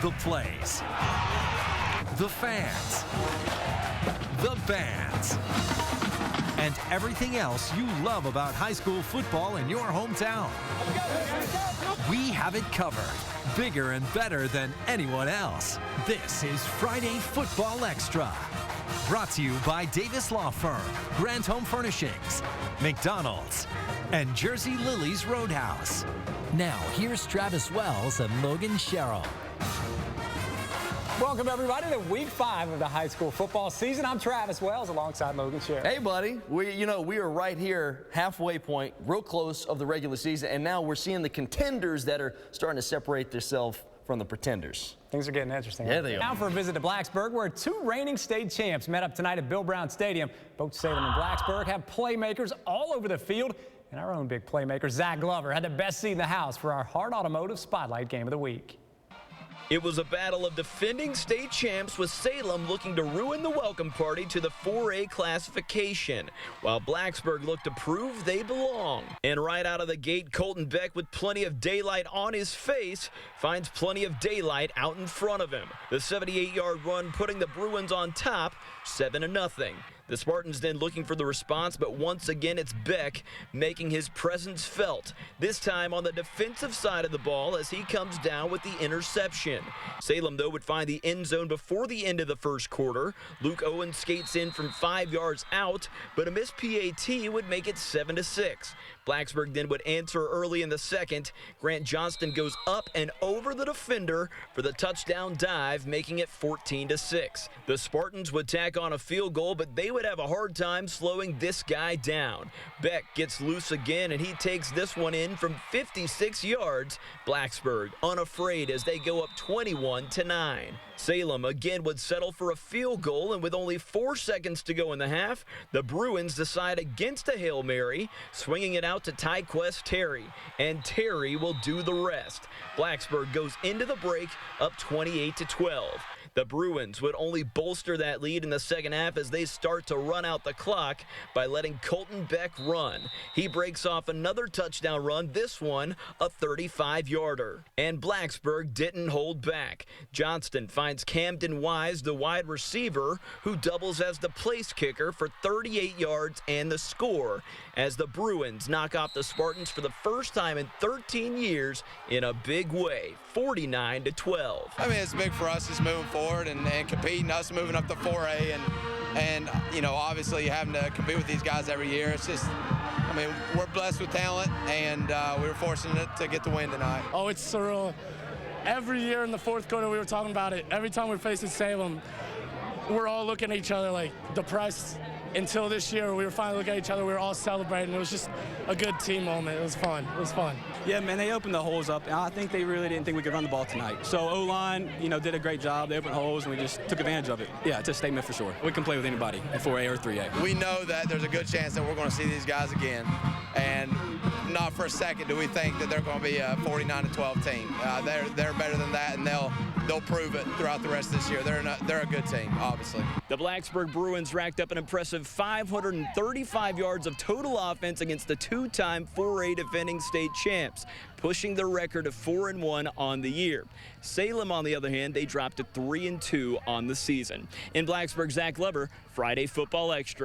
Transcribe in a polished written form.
The plays, the fans, the bands, and everything else you love about high school football in your hometown. We have it covered, bigger and better than anyone else. This is Friday Football Extra. Brought to you by Davis Law Firm, Grant Home Furnishings, McDonald's, and Jersey Lily's Roadhouse. Now, here's Travis Wells and Logan Sherrill. Welcome, everybody, to Week 5 of the high school football season. I'm Travis Wells alongside Logan Sherrill. Hey, buddy. We are right here, halfway point, real close of the regular season, and now we're seeing the contenders that are starting to separate themselves from the pretenders. Things are getting interesting. Yeah, they are. Now for a visit to Blacksburg, where two reigning state champs met up tonight at Bill Brown Stadium. Both Salem and Blacksburg have playmakers all over the field, and our own big playmaker, Zach Glover, had the best seat in the house for our Hard Automotive Spotlight Game of the Week. It was a battle of defending state champs, with Salem looking to ruin the welcome party to the 4A classification, while Blacksburg looked to prove they belong. And right out of the gate, Colton Beck, with plenty of daylight on his face, finds plenty of daylight out in front of him. The 78-yard run putting the Bruins on top, 7-0. The Spartans then looking for the response, but once again it's Beck making his presence felt, this time on the defensive side of the ball as he comes down with the interception. Salem, though, would find the end zone before the end of the first quarter. Luke Owens skates in from 5 yards out, but a missed PAT would make it 7-6. Blacksburg then would answer early in the second. Grant Johnston goes up and over the defender for the touchdown dive, making it 14-6. The Spartans would tack on a field goal, but they would have a hard time slowing this guy down. Beck gets loose again, and he takes this one in from 56 yards. Blacksburg unafraid as they go up 21-9. Salem again would settle for a field goal, and with only 4 seconds to go in the half, the Bruins decide against a Hail Mary, swinging it out to Tyquest Terry, and Terry will do the rest. Blacksburg goes into the break up 28-12. The Bruins would only bolster that lead in the second half as they start to run out the clock by letting Colton Beck run. He breaks off another touchdown run, this one a 35-yarder. And Blacksburg didn't hold back. Johnston finds Camden Wise, the wide receiver, who doubles as the place kicker for 38 yards and the score, as the Bruins knock off the Spartans for the first time in 13 years in a big way, 49-12. I mean, it's big for us just moving forward and competing, us moving up to 4A and you know, obviously having to compete with these guys every year. It's just, I mean, we're blessed with talent, and we were fortunate to get the win tonight. Oh, it's surreal. Every year in the fourth quarter, we were talking about it. Every time we're facing Salem, we're all looking at each other like depressed. Until this year, we were finally looking at each other. We were all celebrating. It was just a good team moment. It was fun. It was fun. Yeah, man, they opened the holes up. I think they really didn't think we could run the ball tonight. So O-line, did a great job. They opened holes, and we just took advantage of it. Yeah, it's a statement for sure. We can play with anybody in 4A or 3A. We know that there's a good chance that we're going to see these guys again, and not for a second do we think that they're going to be a 49-12 team. They're better than that, and they'll prove it throughout the rest of this year. They're a good team, obviously. The Blacksburg Bruins racked up an impressive 535 yards of total offense against the two-time 4A defending state champs, pushing their record of 4-1 on the year. Salem, on the other hand, they dropped to 3-2 on the season. In Blacksburg, Zach Glover, Friday Football Extra.